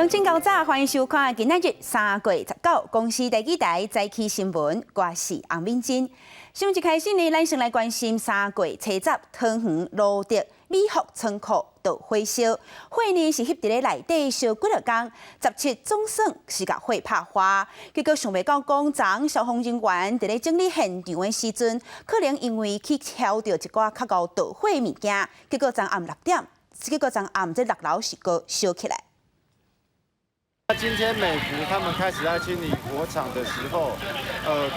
乡亲高早，欢迎收看今仔日3月19公司第几台早起新闻，我是洪敏珍。新闻一开始呢，咱先来关心3月初10汤圆路德美福仓库导火烧，火呢是翕伫咧内底烧几落工，17总算是甲火拍花。结果想袂到讲，昨消防人员伫咧整理现场的时阵，可能因为去挑着一寡较高导火的物件，结果昨暗6点，这6楼是个烧起来。 今天美孚他们开始在清理火场的时候，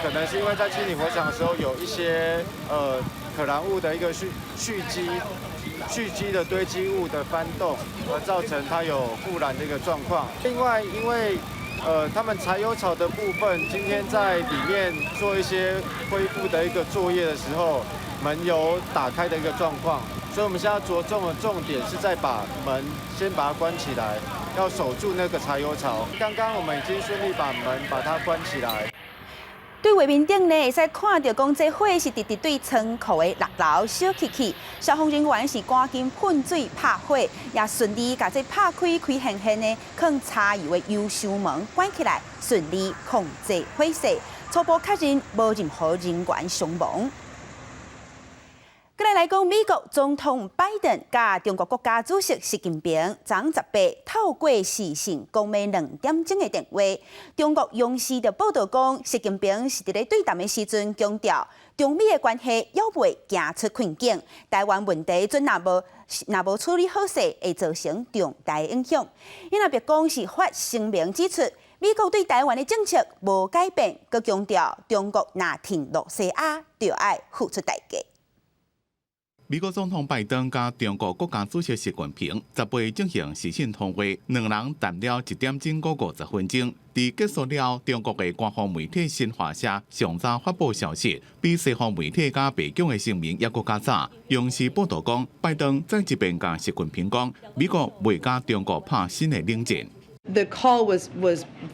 可能是因为在清理火场的时候有一些可燃物的一个蓄积的堆积物的翻动，而造成它有复燃的一个状况。另外，因为他们柴油槽的部分，今天在里面做一些恢复的一个作业的时候，门有打开的一个状况，所以我们现在着重的重点是在把门先把它关起来。 要守住那个柴油槽。刚刚我们已经顺利把它关起来。对画面顶呢，会使看到讲这火是直直对仓库的6楼烧起去，消防人员是赶紧喷水拍火，也顺利把这拍开现现呢，放柴油的油箱门关起来，顺利控制火势。初步确认无任何人员伤亡。 再来讲，美国总统拜登甲中国国家主席习近平昨18透过视讯讲了2点钟的电话。中国央视就报道讲，习近平是伫咧对谈的时阵强调，中美的关系还未行出困境，台湾问题准若无处理好势，会造成重大影响。伊若别讲是发声明指出，美国对台湾的政策无改变，佮强调中国若挺落西亚，就要付出代价。 美国总统拜登甲中国国家主席习近平18进行视讯通话，两人谈了1点钟50分钟。伫结束了，中国的官方媒体新华社上早发布消息，比西方媒体甲白宫的声明还佫较早。央视报道讲，拜登再一遍甲习近平讲，美国未甲中国拍新的冷战。 The call was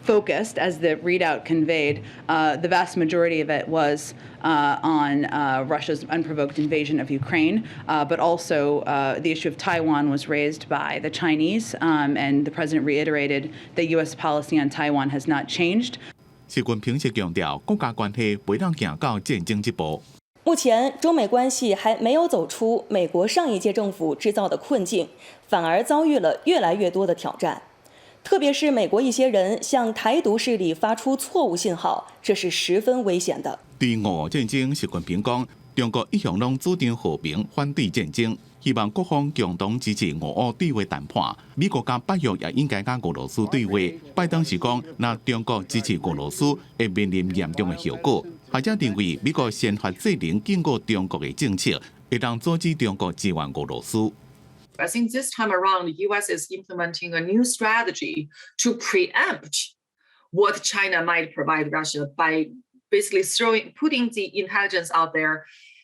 focused, as the readout conveyed. The vast majority of it was on Russia's unprovoked invasion of Ukraine, but also the issue of Taiwan was raised by the Chinese, and the president reiterated that U.S. policy on Taiwan has not changed. 习近平是强调，国家关系不让行到战争一步。 目前，中美关系还没有走出美国上一届政府制造的困境，反而遭遇了越来越多的挑战。 特别是美国一些人向台独势力发出错误信号，这是十分危险的。对俄乌战争，习近平讲，中国一向拢主张和平，反对战争，希望各方共同支持俄乌对话谈判。美国甲北约也应该甲俄罗斯对话。拜登是讲，若中国支持俄罗斯，会面临严重的后果。学者认为，美国先发制人警告中国的政策，会让阻止中国支援俄罗斯。 I think this time around, the U.S. is implementing a new strategy to preempt what China might provide Russia by basically putting the intelligence out there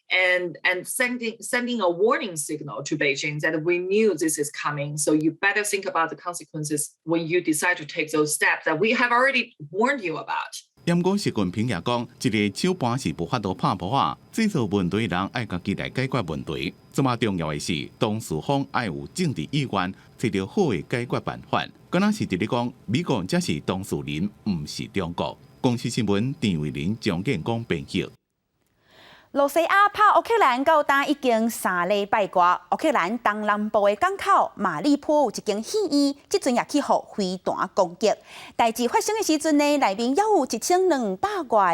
and sending a warning signal to Beijing that we knew this is coming. So you better think about the consequences when you decide to take those steps that we have already warned you about. 不过，习近平也讲，一个手盘是无法度拍破啊。制造问题的人爱家己来解决问题。这么重要的是，当事方爱有政治意愿，找到好的解决办法。敢若是伫咧讲，美国才是当事人，唔是中国。公司新闻郑伟林、蒋建光编辑。 罗西亚拍乌克兰到打已经3礼拜多，乌克兰东南部的港口马利坡有一间戏院，即阵也起互飞弹攻击。代志发生的时阵呢，内面还有1200多个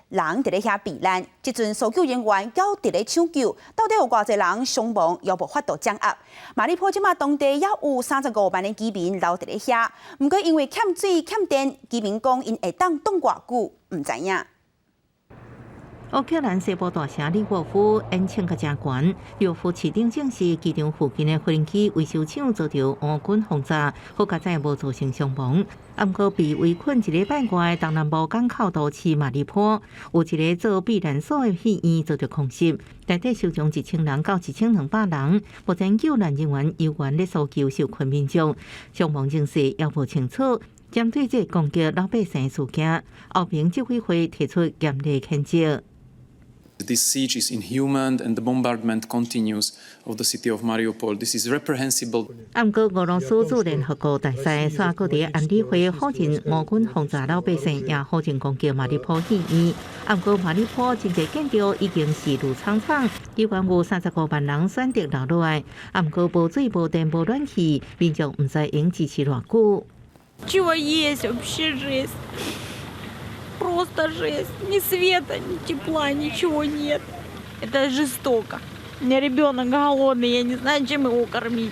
人伫咧遐避难。即阵搜救人员还伫咧抢救，到底有偌济人伤亡，也无法度掌握。马利坡即马当地也有35万的居民留伫咧遐，不过因为欠水欠电，居民讲因会当冻偌久，唔知影。 乌克兰西部大城利沃夫烟呛个真悬，利沃夫市长证实，机场附近的无人机维修厂遭到乌军轰炸，好佳在无造成伤亡。不过被围困1礼拜外的东南部港口都市马利坡，有一个做避难所的戏院遭到空袭，内底受伤1000人到1200人。目前救援人员依然咧搜救受困民众，伤亡人数也无清楚。针对这攻击老百姓事件，欧盟执委会提出严厉谴责。This siege is inhuman, and the bombardment continues of the city of Mariupol. This is reprehensible. 不過，俄羅斯駐聯合國大使沙各地安理會否認俄軍轟炸老百姓，也否認攻擊馬里坡起義。不過，馬里坡真濟建築已經是路蒼蒼，機關有35萬人選擇留落來。不過，無水、無電、無暖氣，民眾唔知應支持偌久。Чего есть вообще жизнь? Просто жизнь. Ни света, ни тепла, ничего нет. Это жестоко. У меня ребенок голодный, я не знаю, чем его кормить.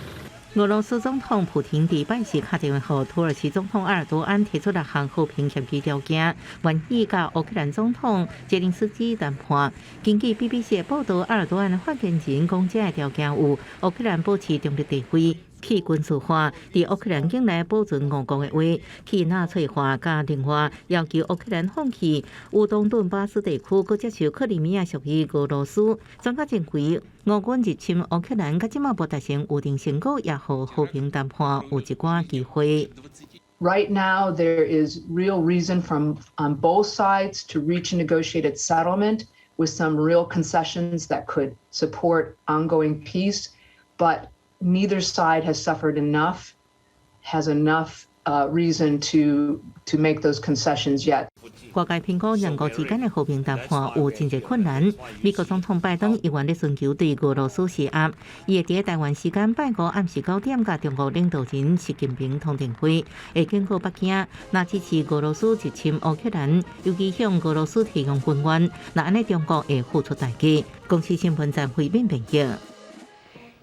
俄羅斯總統普廷禮拜四打電話予土耳其總統埃爾多安，提出6項和平協議條件，願意甲烏克蘭總統澤連斯基談判。根據 BBC 報道，埃爾多安發言人講，這個條件有烏克蘭保持中立地位。去軍事化，佇烏克蘭境內保存俄國的話，去納粹化，加另外要求烏克蘭放棄烏東頓巴斯地區，佮接受克里米亞屬於俄羅斯。專家認為，俄軍入侵烏克蘭，佮即馬無達成預定成果，也和和平談判有一寡機會。Right now, there is real reason from on both sides to reach a negotiated settlement with some real concessions that could support ongoing peace, but neither side has suffered enough, has enough reason to make those concessions yet. 外界評估兩國之間的和平談判有真濟困難。美國總統拜登依然在尋求對俄羅斯施壓，伊會在台灣時間拜五暗時9點，甲中國領導人習近平通電會，會警告北京，若支持俄羅斯入侵烏克蘭，尤其向俄羅斯提供軍援，那安尼中國會付出代價。公司新聞站回應評價。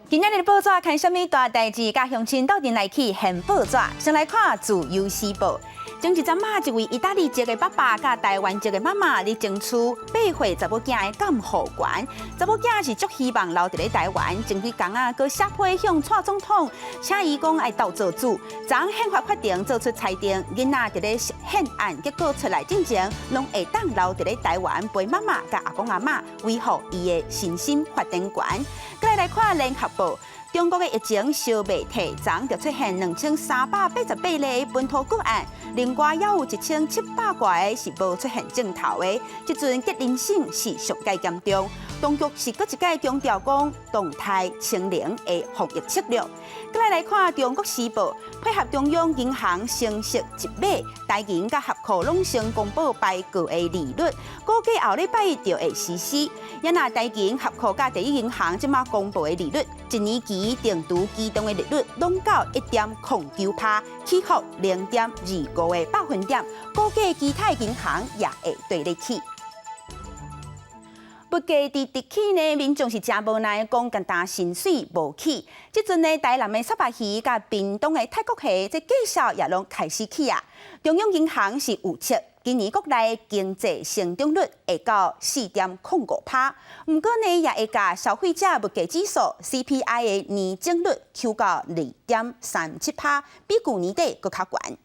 今日的報紙看什麼大代誌？甲鄉親鬥陣來去現報紙，先來看自由時報。前一陣嘛，一位意大利籍的爸爸甲台灣籍的媽媽嚟爭取8歲查某囝的監護權。查某囝是足希望留佇咧台灣，前幾工啊，佮寫批向蔡總統，請伊講愛鬥做主。昨憲法決定做出裁定，囡仔佇咧憲案結果出來之前，攏會當留佇咧台灣陪媽媽甲阿公阿嬷，維護伊的身心發展權。再來看聯合報。中國的疫情小未退，昨就出現2388例本土個案，另外也有1700多個是無出現症頭的，即陣結零性是上界嚴重。當局是閣一再強調講動態清零的防疫策略。再來看中國時報，配合中央銀行升息一碼，台銀甲合庫攏先公布排個的利率，估計後禮拜就會實施。也拿台銀合庫甲第一銀行即馬公布的利率，一年期定期機動的利率攏到1.09%，起伏0.25個百分點，估計其他銀行也會對得起。不過，佇地區呢，民眾是真無奈，講簡單薪水無起。即陣呢，台南的沙白魚甲屏東的泰國蝦，即介紹也攏開始起啊。中央銀行是預測，今年國內經濟成長率會到4.05%，不過呢，也會甲消費者物價指數 CPI 的年增率調到2.37%，比去年底閣較懸。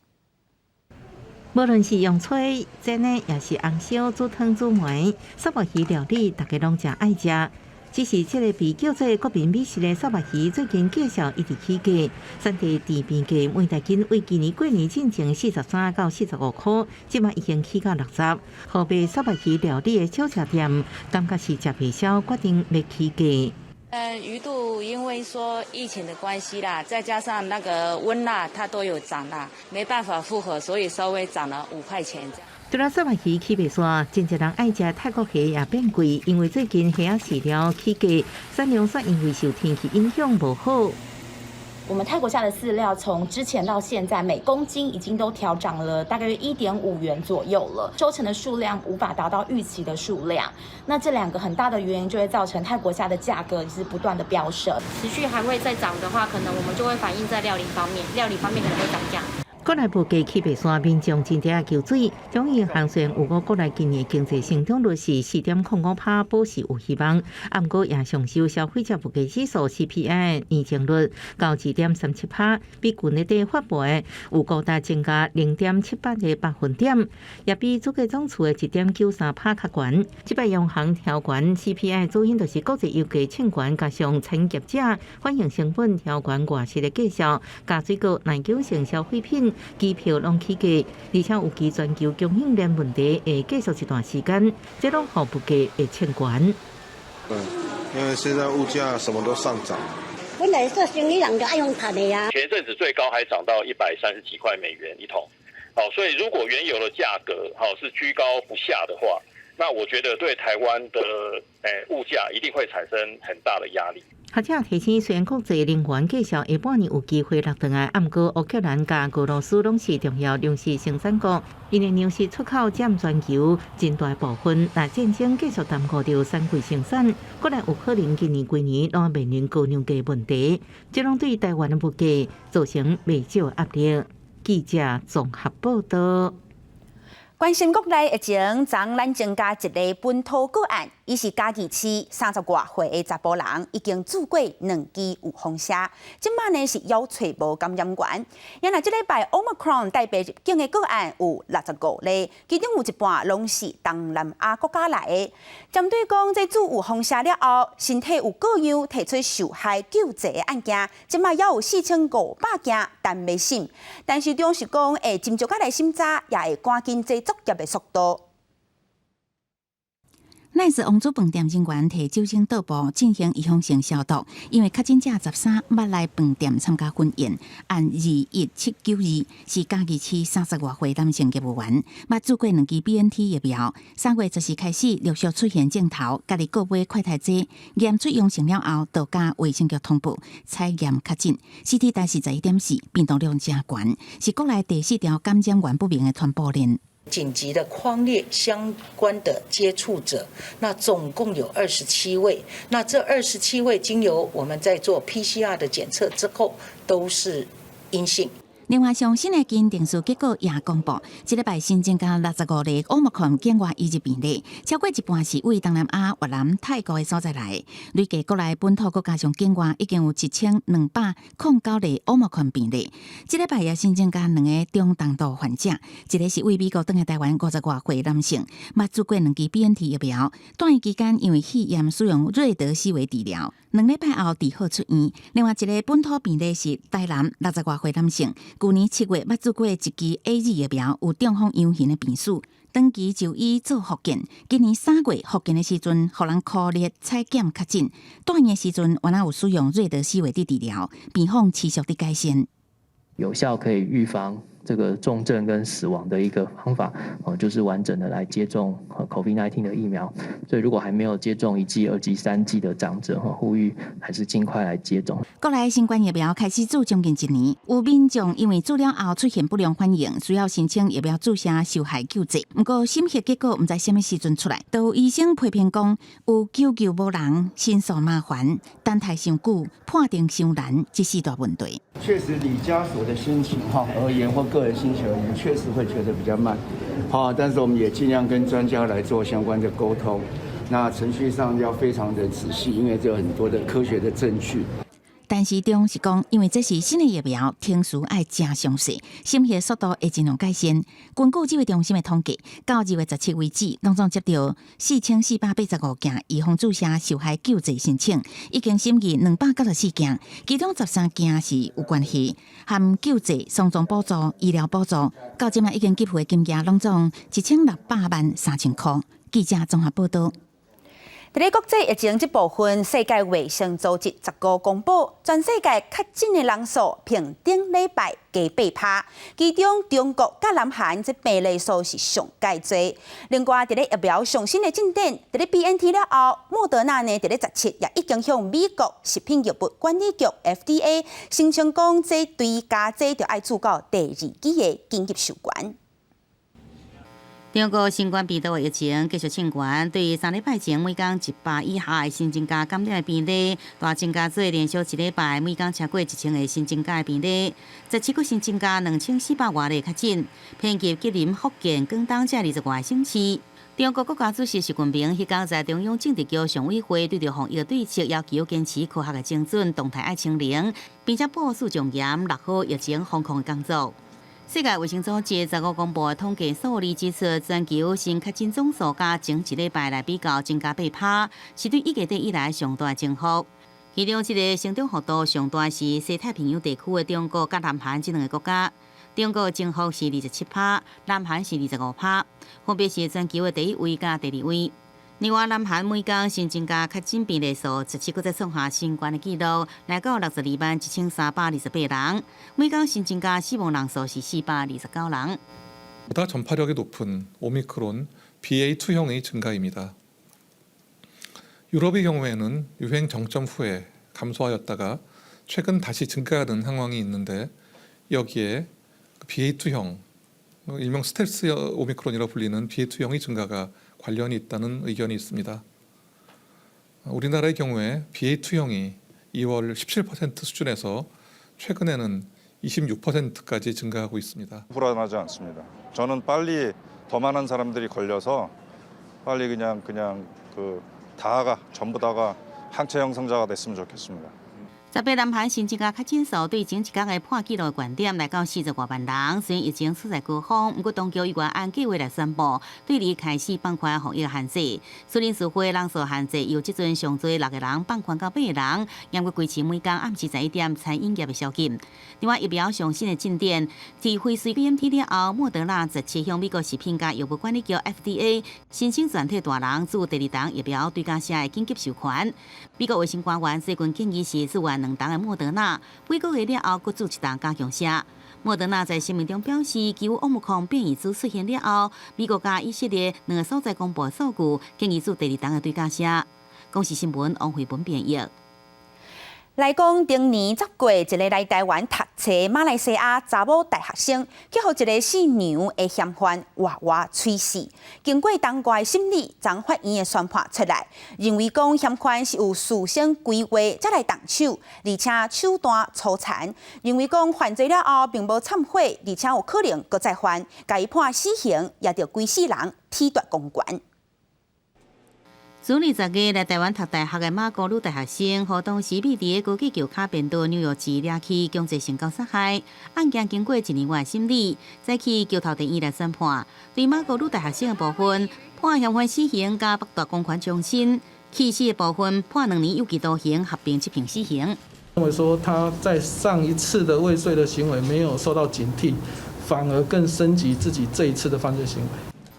無論是用炊煎的，也是紅燒、煮湯、煮糜，沙白魚料理大家攏真愛食。只是這個被叫做國民美食的沙白魚，最近介紹一直起價，產地地邊價每大斤為今年過年進前43到45塊，即馬已經起到60。河北沙白魚料理的小吃店，感覺是食袂消，決定要起價。魚肚因為說疫情的關係啦，再加上那個溫辣，它都有漲啦，沒辦法負荷，所以稍微漲了5塊錢。除了沙白魚起袂煞，真濟人愛食泰國蝦也變貴，因為最近蝦仔飼料起價，產量煞因為受天氣影響無好。我們泰國蝦的飼料從之前到現在每公斤已經都調漲了大概1.5元左右了，收成的數量無法達到預期的數量。那這兩個很大的原因就會造成泰國蝦的價格是不斷的飆升，持續還會再漲的話，可能我們就會反映在料理方面，料理方面可能會漲價。國內無價起袂煞，民眾真正求水。中央銀行雖然有講國內今年經濟成長率是4.05%，保持有希望，不過也上修消費者物價指數 CPI 年增率到2.37%，比去年底發布的有高達增加0.78個百分點，也比主計總處的1.93%較懸。這擺央行調懸 CPI 主因就是國際油價稱懸，加上產業者反映成本調懸外泄的計數，加水果耐久性消費品。机票拢起价，而且有其全球供应链问题会继续一段时间，这拢让物价会牵悬。因为现在物价什么都上涨。本来做生意人就爱用赚的呀。前一阵子最高还涨到130几块美元一桶，所以如果原油的价格是居高不下的话，那我觉得对台湾的物价一定会产生很大的压力。学者提醒，虽然国际能源计划下半年有机会落断来，不过乌克兰甲俄罗斯拢是重要粮食生产国，因为粮食出口占全球真大部分。若战争继续耽误着三季生产，果然有可能今年规年拢面临高粮价问题，这拢对台湾的物价造成未少压力。记者综合报道。关心国内疫情，昨咱增加一例本土个案，伊是嘉义市30多岁的查甫人，已经住过2支有风车，即摆呢是腰椎无感染源。原来这礼拜 Omicron 带病入境的个案有65例，其中有一半拢是东南亚国家来的。针对讲这住有风车了后，身体有各样提出受害救济的案件，即摆也有4500件，但未审。但是中是讲会斟酌甲来审查，也会赶紧这作业的速度。乃是王祖饭店人员摕酒精倒布进行预防性消毒，因为确诊者13捌来饭店参加婚宴，按21792是嘉义市30多岁男性业务员，捌做过2支 BNT 疫苗，3月就是开始陆续出现镜头，家己购买快太济，验出阳性了后，就甲卫生局通报采验确诊 ，CT 值是11.4，病毒量真悬，是国内第4条感染源不明的传播链。紧急的匡列相关的接触者，那总共有27位。那这27位经由我们在做 PCR 的检测之后，都是阴性。另外，上新的基因定序结果也公布，这礼拜新增加65例Omicron境外移入病例，超过一半是为东南亚、越南、泰国的所在来。累计国内本土国加上境外已经有1209例Omicron病例。这礼拜也新增加2个中重度患者，一个是为美国返来台湾50多岁男性，捌做过2支 BNT 疫苗，断疫期间因为肺炎使用瑞德西韦治疗，2礼拜后治好出院。另外一个本土病例是台南60多岁男性。去年7月捌做过1支 AZ 疫苗，有中风阳性的病史，长期就医做复健。今年3月复健的时阵，互人酷烈采检确诊，断院的时阵原来有使用瑞德西韦治治疗，病况持续的改善，有效可以预防这个重症跟死亡的一个方法，就是完整的来接种COVID-19 的疫苗。所以如果还没有接种1剂、2剂、3剂的长者，呼吁还是尽快来接种。国内新冠疫苗开始做将近1年，有民众因为注了后出现不良反应，需要申请疫苗注射受害救济。不过审核结果唔知什么时阵出来，都有医生批评讲有救无人，申诉麻烦，等待伤久，判定伤难，这是大问题。确实，以家属的心情而言，或个人心情而言，确实会觉得比较慢，但是我们也尽量跟专家来做相关的沟通。那程序上要非常的仔细，因为这有很多的科学的证据。但是中是讲，因为这是新的疫苗，程序要真详细，审核速度会尽量改善。根据指挥中心的统计，到2月17为止，拢总接到4485件预防注射受害救济申请，已经审议294件，其中13件是有关系，含救济、丧葬补助、医疗补助，到今已经给付的金额拢总1,600万3千块。记者综合报道。在国际疫情这部分，世界卫生组织15公布，全世界确诊的人数平顶礼拜加8%，其中中国甲南韩这病例数是上介多。另外，在疫苗上新的进展，在BNT 了后，莫德纳呢在17也已经向美国食品药物管理局 FDA 申请讲，这对加剂就要做到第2期的紧急授权。中国新冠病毒的疫情继续升悬，对于3礼拜前每天100以下的新增加感染的病例，大增加做连续1礼拜每天超过1000的新增加的病例。17个新增加2400多例确诊，遍及吉林、福建、广东这20多个省市。中国国家主席习近平迄天在中央政治局常委会对着防疫的对策，要求坚持科学的精准，动态爱清零，并且部署重严落好疫情防控的工作。世界卫生组织15公布的统计数字指出，全球新确诊总数甲前1礼拜来比较增加8%，是对1月底以来上大的增幅。其中，这个成长幅度上大是西太平洋地区的中国甲南韩这2个国家。中国征服是27%，南韩是25%，分别是全球的第1位甲第2位。另外，南韩每天新增加确诊病例数17个再创下新高的纪录，来到621328人，每天新增加死亡人数是429人。 보다 전파력이 높은 오미크론 BA2형의 증가입니다. 유럽의 경우에는 유행 정점 후에 감소하였다가 최근 다시 증가하는 상황이 있는데 여기에 BA2형, 일명 스텔스 오미크론이라고 불리는 BA2형의 증가가 관련이 있다는 의견이 있습니다. 우리나라의 경우에 BA2형이 2월 17% 수준에서 최근에는 26%까지 증가하고 있습니다. 불안하지 않습니다. 저는 빨리 더 많은 사람들이 걸려서 빨리 그냥 다가 전부 다가 항체 형성자가 됐으면 좋겠습니다. 18南韩新增加确诊数对前一天的破纪录观点来到40多万人，虽然疫情所在高峰，不过当局依按计划来宣布，对离开始放宽防疫限制。虽然社会人数限制由即阵上最6个人放宽到8个人，仍会维持每天暗时11点餐饮业的宵禁。另外，疫苗上新的进展，自辉瑞 BNT 了后，莫德纳17向美国食品甲药物管理局 FDA 申请全体大人自第2档疫苗对家社的紧急授权。美国卫生官员最近建议是自完2档的莫德纳，美国月了后各自1档加强社。莫德纳在声明中表示，基于奥密克戎变异株出现了后，美国甲以色列2个所在公布数据，建议自第2档的对家社。公视新闻王慧文编译。来讲，今年10月，一个来台湾读册马来西亚查某大学生，去互一个姓娘的嫌犯活活吹死。经过当挂的审理，将法院的宣判出来，认为讲嫌犯是有事先规划才来动手，而且手段粗残。认为讲犯罪了后并无忏悔，而且有可能搁再犯，甲伊判死刑，也着规世人体罚公权。自20月来台湾读大学的马高女大学生，和当时秘伫高级桥卡边到纽约市掠去强制性交杀害，案件经过1年外审理，再去桥头地院来宣判。对马高女大学生的部分，判嫌犯死刑加剥夺公权终身；弃尸的部分，判2年有期徒刑，合并执行死刑。认为说他在上一次的未遂的行为没有受到警惕，反而更升级自己这一次的犯罪行为。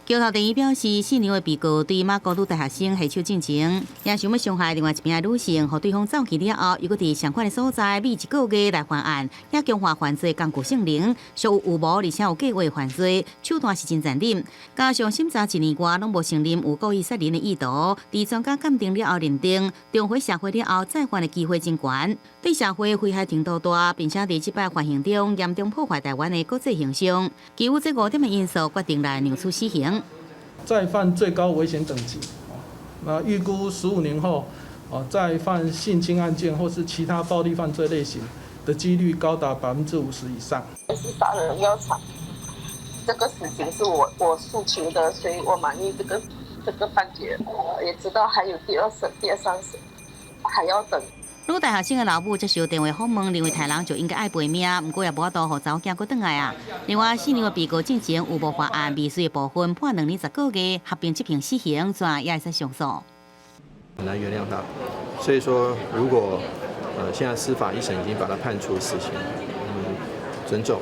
桥头地院表示，姓牛的被告对马高女大学生下手进前，也想要伤害另外一名女性，和对方走去了后，又搁伫相关的所在觅1个月来犯案，也强化犯罪工具性能，属有无而且有计划犯罪，手段是真残忍。加上审查1年外拢无承认有故意杀人的意图，伫专家鉴定了后认定，重回社会了后再犯的机会真悬，对社会危害程度大，并且伫即摆犯行中严重破坏台湾的国际形象。基于这5点的因素，决定来量处死刑。再犯最高危险等级，那预估15年后，再犯性侵案件或是其他暴力犯罪类型的几率高达50%以上。是杀人要偿，这个死刑是我诉求的，所以我满意这个判决。也知道还有第2审、第3审，还要等。女大学生的老母接受电话访问，认为杀人就应该爱赔命，不过也无法度让查某囝过转来啊。另外，4年的被告进前有无犯案未遂的部分，判2年10个月，合并执行死刑，怎也会使上诉。很难原谅他，所以说如果现在司法一审已经把他判处死刑，尊重。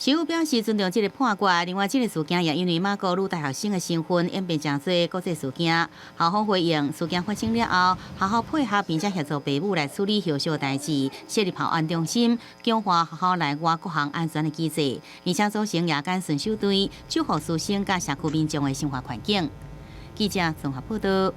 司法表示尊重这个判决，另外这个事件也因为马高女大学生的身份演变真多国际事件。校方回应，事件发生了后，好好配合并且协助父母来处理后续的代志，设立校安中心，强化学校内外各项安全的机制，而且组成夜间巡守队，守护师生甲社区民众的生活环境。记者综合报道。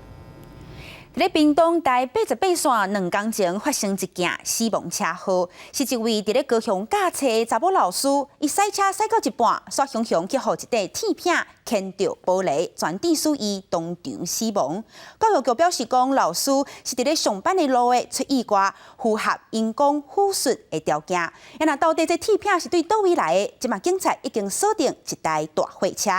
在屏东台88线2天前发生一件死亡车祸，是一位伫咧高雄驾车的查某老师，伊驶车驶到一半，煞雄雄去互一块铁片牵着玻璃，全致使伊当场死亡。教育局表示讲，老师是伫咧上班的路的出意外，符合因公护术的条件。那到底这铁片是对倒位来的？即马警察已经锁定一台大货车。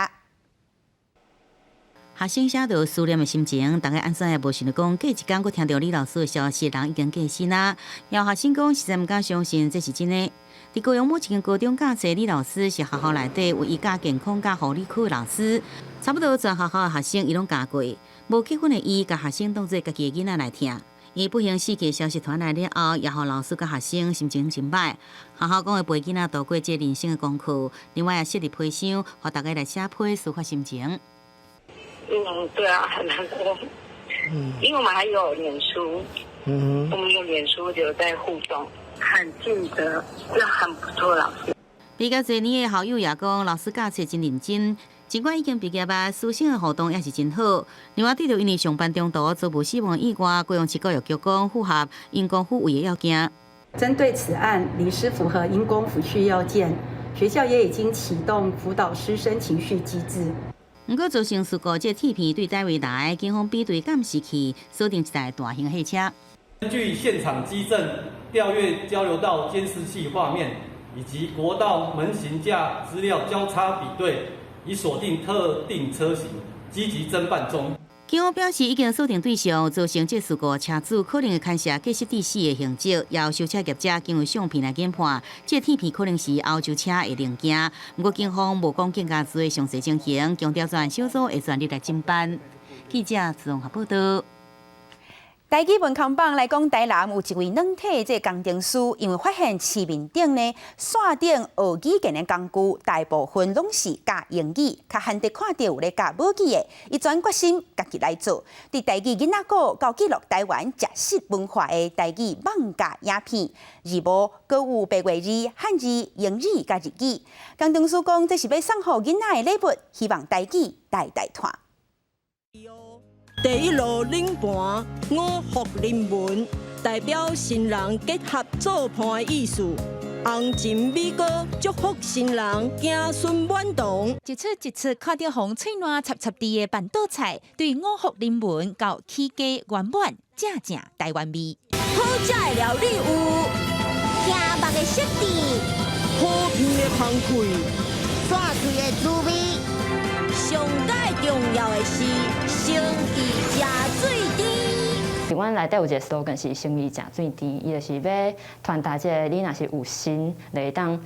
学生写到思念的心情，大家安怎也无想到讲，过一天，佫听到李老师的消息，人已经过身啊。有学生讲，实在毋敢相信这是真的。伫高雄某一间高中教册，李老师是学校内底唯一教健康甲护理科的老师，差不多全学校的学生伊拢教过。无结婚的伊，甲学生当作家己的囡仔来听。伊不幸死去消息传来了后，也互老师甲学生心情真歹。学校讲会陪囡仔度过这人生的功课，另外也设立批箱，互大家来写批抒发心情。对啊，很难过。因为我们还有脸书，我们有脸书有在互动，很尽责，是很不错的老师。比较侪年的校友也讲，老师教册真认真。尽管已经毕业啊，师生的互动也是真好。另外，除了因为上班中途做无希望以外，高雄市教育局讲符合因公抚慰的要件。针对此案，离师符合因公抚恤要件，学校也已经启动辅导师生情绪机制。不过，造成事故这铁片对单位来，警方比对监视器锁定一台大型汽车。根据现场基证、调阅交流道监视器画面以及国道门行架资料交叉比对。已锁定特定车型，积极侦办中。警方表示，已经锁定对象，造成这事故车主可能会牵涉过失致死的刑责，要修车业者经过相片来研判，这铁片可能是欧洲车的零件。不过，警方无讲更加多的详细情形，强调专案小组会全力来侦办。记者自综合报道。台记文康榜来讲，台南有一位软体这工程师，因为发现市面顶呢线顶学语言的工具，大部分拢是教英语，较罕得看到有咧教母语的，伊全决心家己来做。伫台记囡仔国高记录台湾食食文化的台记网架影片，字幕阁有白话字、汉字、英语甲日语。工程师讲，这是要送互囡仔的礼物，希望台记代代传。第一路领盘五福临门，代表新人结合做伴的意思。红金米糕祝福新人子孙满堂。一出一出看到红脆软插插地的板豆菜，对五福临门到起家圆满，正正台湾味。好食的料理有听目的色地，好味的香气，煞水的滋味。上介重要的是生意食水甜。阮内底有一个 slogan 是生意食水甜，伊就是要传达即个你若是有心，就会当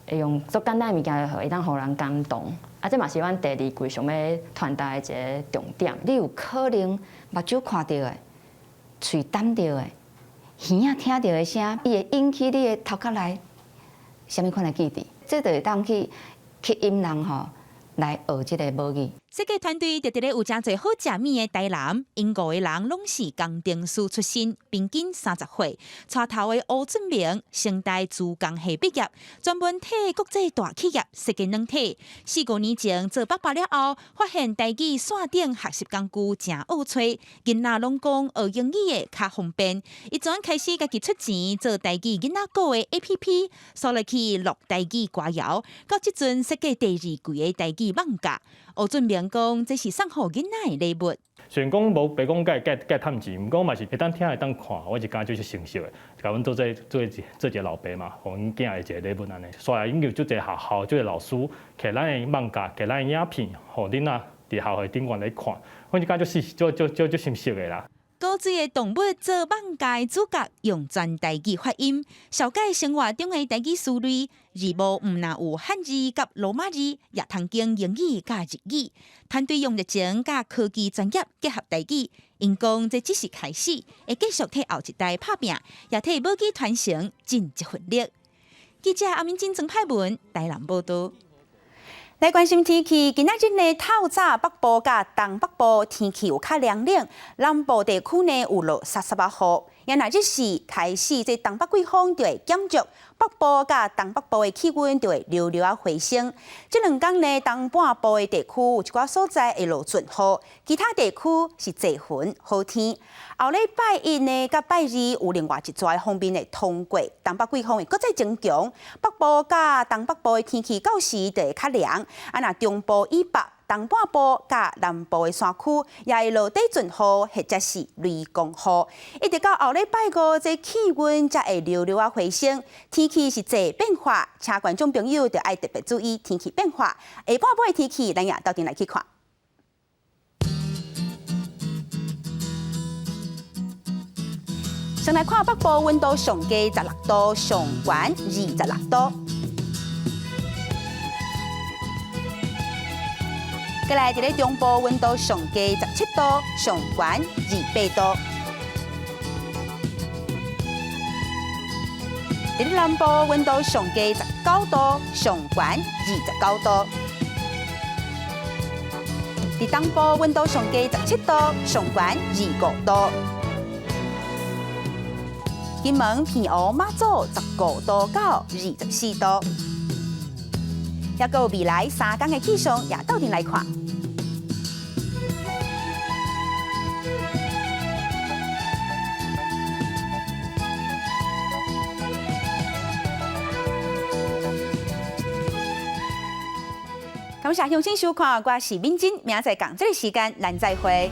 会用足简单的物件，会当互人感动。啊，这嘛是阮第二季想要传达的一个重点。你有可能目睭看到的，喙啖到的，耳仔听到的声，伊会引起你的头壳内什么款的记忆？这就会当去吸引人吼。来学这个母语。设计团队特地咧有真侪好食面的台南，因5个人拢是工程师出身，平均30岁。带头的吴俊明，成大资工系毕业，专门替国际大企业设计软体。4、5年前做北巴了后，发现台语线顶学习工具真好找，囡仔拢讲学英语的较方便。伊转开始家己出钱做台语囡仔歌的 APP， 所落去录台语歌谣，到即阵设计第2季的台语网架。吴俊明讲，这是送互囡仔的礼物。虽然讲无白讲该趁钱，毋过嘛是会当听会当看，我是感觉就是成熟的。甲阮做一个老爸嘛，互阮囝的一个礼物安尼。所以因有做一个校做个老师，摕咱的网架，摕咱的影片，互囡仔伫校园顶悬来看，我就感觉是就成熟的啦。古锥的动物做网架主角，用全台语发音，小解生活中的台语词类，字幕毋但有汉字甲罗马字，也通经英语甲日语。团队用热情甲科技专业结合台语，因讲这只是开始，会继续替后一代打拼，也替母语传承尽一份力。记者阿明真曾派文台南报道。来关心天气，今仔日呢，透早北部甲东北部天气有较凉冷，南部地区呢有落30雨。也若日时开始，这东北季风就会减弱，北部甲东北部的气温就会溜溜啊回升。这2天呢，东半部的地区有一寡所在会落阵雨，其他地区是多云好天。后礼拜1呢，甲拜2有另外一撮方面会通过，东北季风会搁再增强，北部甲东北部的天气到时就会较凉。啊，若中部以北、东半部甲南部的山区也会落地阵雨，或者是雷公雨。一直到后礼拜5，这气温才会溜溜啊回升。天气是侪变化，请观众朋友就要特别注意天气变化。下半晡的天气，咱也到阵来去看。先来看北部温度上低16度，上悬26度。再来，伫咧中部温度上低17度，上悬28度。伫南部温度上低19度，上悬29度；伫东部温度上低17度，上悬25度。金门、偏湖、马祖15度到24度。也有未来3天的气象，也斗阵来看。感谢用心收看，我是敏珍，明仔载同这个时间咱再会。